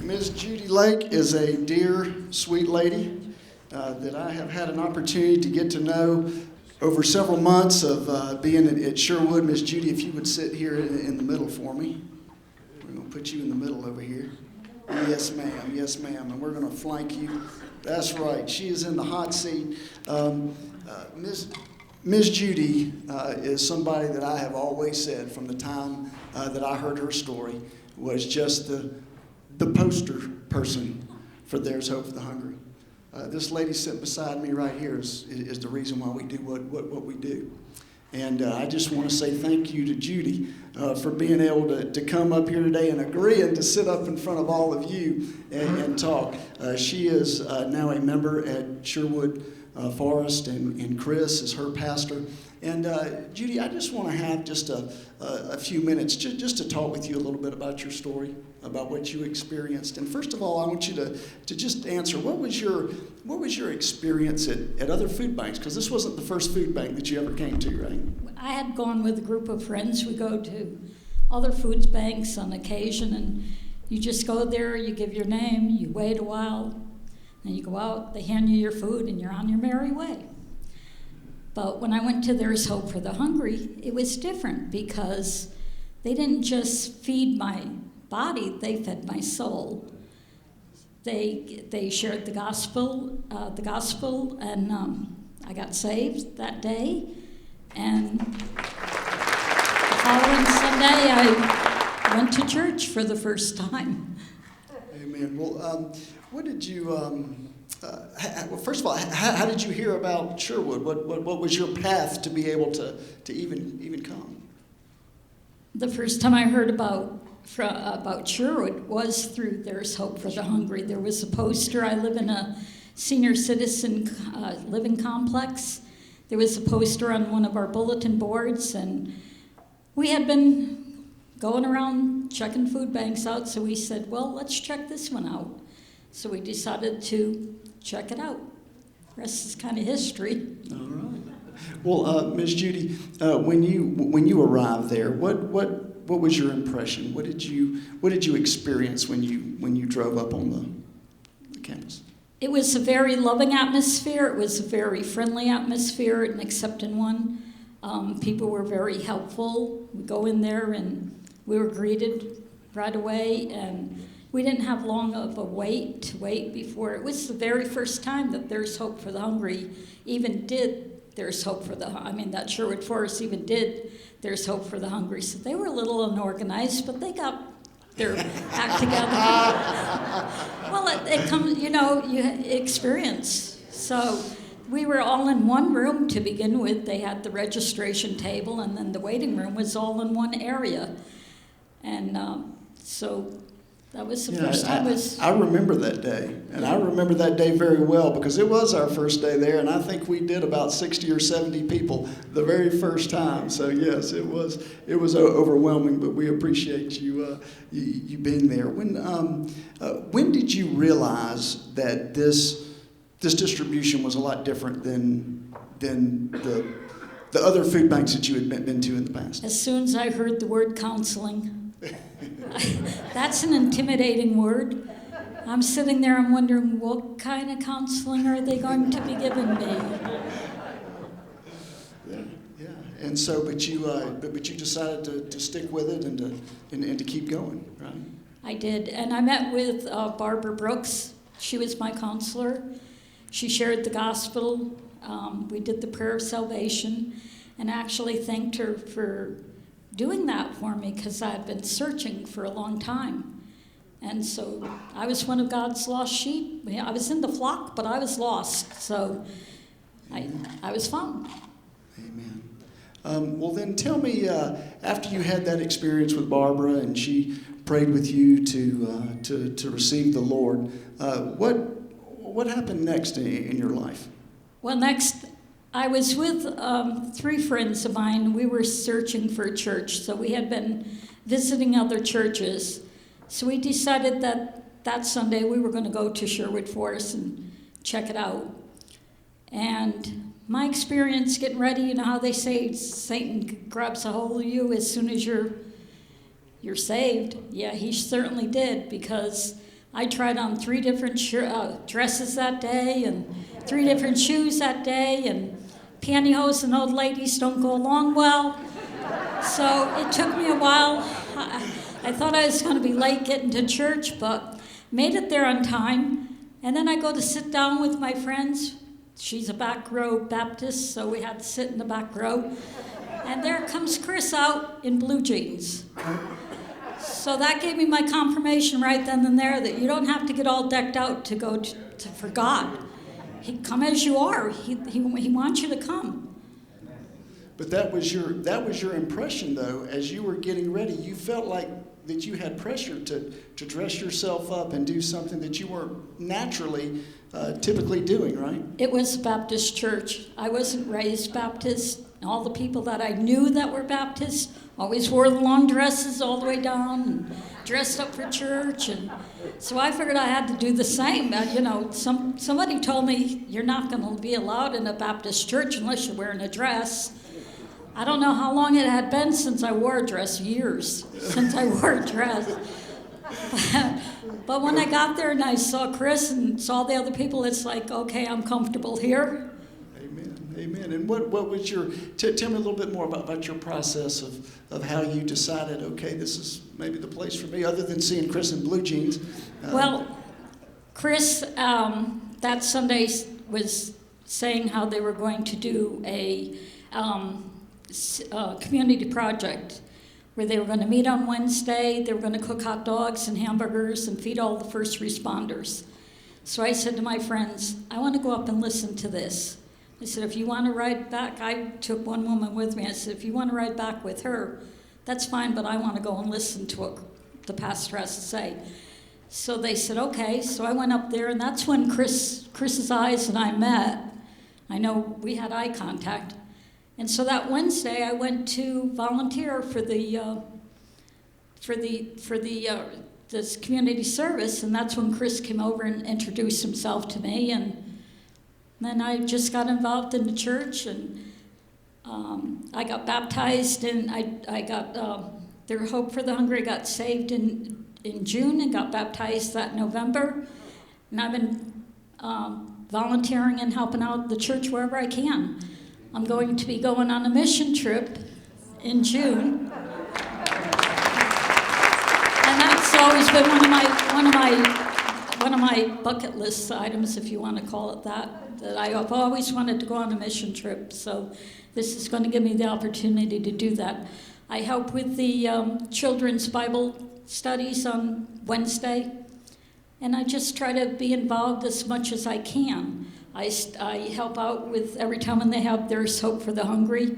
Ms. Judy Lake is a dear, sweet lady that I have had an opportunity to get to know over several months of being at Sherwood. Ms. Judy, if you would sit here in the middle for me. We're going to put you in the middle over here. Yes, ma'am. Yes, ma'am. And we're going to flank you. That's right. She is in the hot seat. Ms. Judy is somebody that I have always said from the time that I heard her story was just the poster person for There's Hope for the Hungry. This lady sitting beside me right here is the reason why we do what we do. And I just want to say thank you to Judy for being able to come up here today and agreeing to sit up in front of all of you and talk. She is now a member at Sherwood Forest, and Chris is her pastor. And Judy, I just want to have just a few minutes just to talk with you a little bit about your story, about what you experienced. And first of all, I want you to just answer, what was your experience at other food banks? Because this wasn't the first food bank that you ever came to, right? I had gone with a group of friends. We go to other food banks on occasion, and you just go there, you give your name, you wait a while, and you go out, they hand you your food, and you're on your merry way. But when I went to There's Hope for the Hungry, it was different because they didn't just feed my body, they fed my soul. They shared the gospel, and I got saved that day. And the following Sunday, I went to church for the first time. Amen. Well, what did you? Well, first of all, how did you hear about Sherwood? What was your path to be able to even come? The first time I heard about Sherwood was through There's Hope for the Hungry. There was a poster. I live in a senior citizen living complex. There was a poster on one of our bulletin boards, and we had been going around checking food banks out, so we said, well, let's check this one out. So we decided to check it out. The rest is kind of history. All right. Well, Ms. Judy, when you arrived there, what was your impression? What did you experience when you drove up on the campus? It was a very loving atmosphere. It was a very friendly atmosphere, an accepting one. People were very helpful. We go in there and we were greeted right away, and we didn't have long of a wait to wait before. It was the very first time that There's Hope for the Hungry even did There's Hope for the Hungry. I mean, that Sherwood Forest even did There's Hope for the Hungry. So they were a little unorganized, but they got their act together. Well, it comes, you experience. So we were all in one room to begin with. They had the registration table, and then the waiting room was all in one area. And so that was the first time. I remember that day, and I remember that day very well because it was our first day there, and I think we did about 60 or 70 people the very first time. So yes, it was overwhelming, but we appreciate you being there. When did you realize that this distribution was a lot different than the other food banks that you had been to in the past? As soon as I heard the word counseling. That's an intimidating word. I'm sitting there, I'm wondering, what kind of counseling are they going to be giving me? Yeah. And so, but you decided to stick with it and to keep going, right? I did, and I met with Barbara Brooks. She was my counselor. She shared the gospel. We did the prayer of salvation, and actually thanked her for doing that for me because I had been searching for a long time. And so I was one of God's lost sheep. I was in the flock, but I was lost. So I was found. Amen. Well, then tell me, after you had that experience with Barbara and she prayed with you to receive the Lord, what happened next in your life? Well, next, I was with 3 friends of mine. We were searching for a church, so we had been visiting other churches. So we decided that Sunday we were going to go to Sherwood Forest and check it out. And my experience getting ready, you know how they say Satan grabs a hold of you as soon as you're saved? Yeah, he certainly did, because I tried on 3 different dresses that day and 3 different shoes that day, and pantyhose and old ladies don't go along well. So it took me a while. I thought I was going to be late getting to church, but made it there on time. And then I go to sit down with my friends. She's a back row Baptist, so we had to sit in the back row. And there comes Chris out in blue jeans. So that gave me my confirmation right then and there that you don't have to get all decked out to go for God. He come as you are. He wants you to come. But that was your impression, though, as you were getting ready. You felt like that you had pressure to dress yourself up and do something that you weren't naturally typically doing, right? It was a Baptist church. I wasn't raised Baptist. All the people that I knew that were Baptists always wore the long dresses all the way down and dressed up for church. And so I figured I had to do the same. Somebody told me, you're not going to be allowed in a Baptist church unless you're wearing a dress. I don't know how long it had been since I wore a dress, years since I wore a dress. But when I got there and I saw Chris and saw the other people, it's like, okay, I'm comfortable here. Amen. And what was your, tell me a little bit more about your process of how you decided, okay, this is maybe the place for me, other than seeing Chris in blue jeans. Well, Chris, that Sunday was saying how they were going to do a community project where they were going to meet on Wednesday, they were going to cook hot dogs and hamburgers and feed all the first responders. So I said to my friends, I want to go up and listen to this. I said, if you want to ride back, I took one woman with me. I said, if you want to ride back with her, that's fine, but I want to go and listen to what the pastor has to say. So they said, okay. So I went up there, and that's when Chris's eyes and I met. I know we had eye contact. And so that Wednesday, I went to volunteer for this community service, and that's when Chris came over and introduced himself to me, and then I just got involved in the church, and I got baptized, and I got their Hope for the Hungry got saved in June and got baptized that November, and I've been volunteering and helping out the church wherever I can. I'm going to be going on a mission trip in June, and that's always been one of my bucket list items, if you want to call it that I've always wanted to go on a mission trip. So this is going to give me the opportunity to do that. I help with the children's Bible studies on Wednesday, and I just try to be involved as much as I can. I help out with every time when they have There's Hope for the Hungry.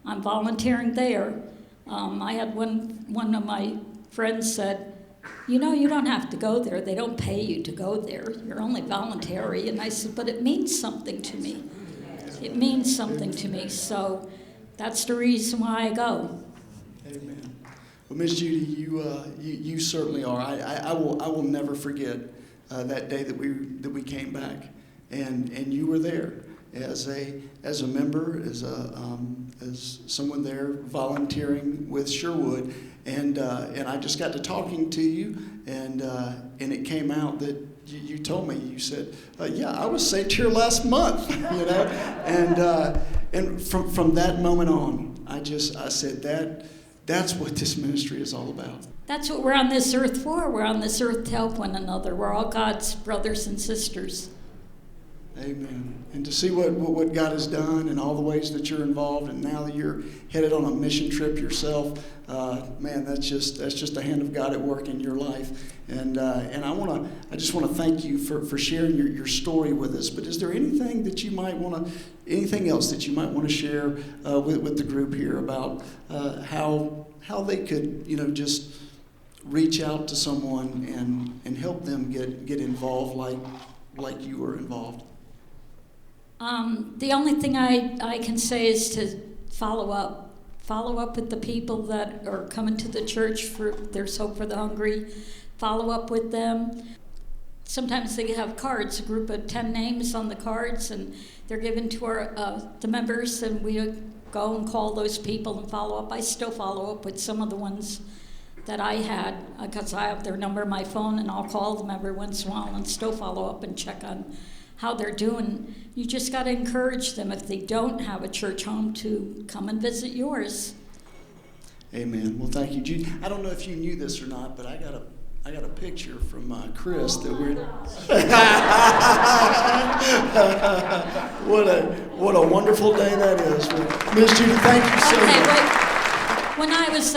I'm volunteering there. I had one of my friends said, you don't have to go there. They don't pay you to go there. You're only voluntary. And I said, but it means something to me. It means something to me. So that's the reason why I go. Amen. Well, Miss Judy, you certainly are. I will never forget that day that we came back, and you were there as a member, as someone there volunteering with Sherwood, and I just got to talking to you, and it came out that you told me, you said, yeah, I was saved here last month, and from that moment on, I said that's what this ministry is all about. That's what we're on this earth for. We're on this earth to help one another. We're all God's brothers and sisters. Amen. And to see what God has done and all the ways that you're involved, and now that you're headed on a mission trip yourself, man, that's just the hand of God at work in your life. And I just want to thank you for sharing your story with us. But is there anything that you might anything else that you might want to share with the group here about how they could just reach out to someone and help them get involved like you were involved? The only thing I can say is to follow up with the people that are coming to the church for There's Hope for the Hungry. Follow up with them. Sometimes they have cards, a group of 10 names on the cards, and they're given to the members, and we go and call those people and follow up. I still follow up with some of the ones that I had, because I have their number on my phone, and I'll call them every once in a while and still follow up and check on how they're doing. You just got to encourage them, if they don't have a church home, to come and visit yours. Amen. Well, thank you, Judy. I don't know if you knew this or not, but I got a picture from Chris that we're. what a wonderful day that is. Miss Judy, thank you so much. Wait. When I was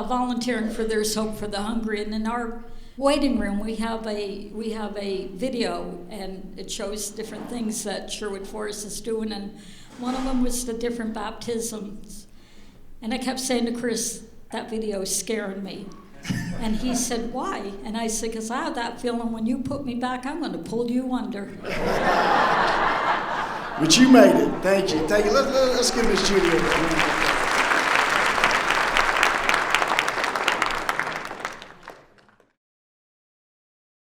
volunteering for There's Hope for the Hungry, and in our waiting room we have a video, and it shows different things that Sherwood Forest is doing, and one of them was the different baptisms. And I kept saying to Chris, that video is scaring me. And he said, why? And I said, because I have that feeling when you put me back, I'm going to pull you under. But you made it. Thank you. Thank you. Let's give Miss Judy a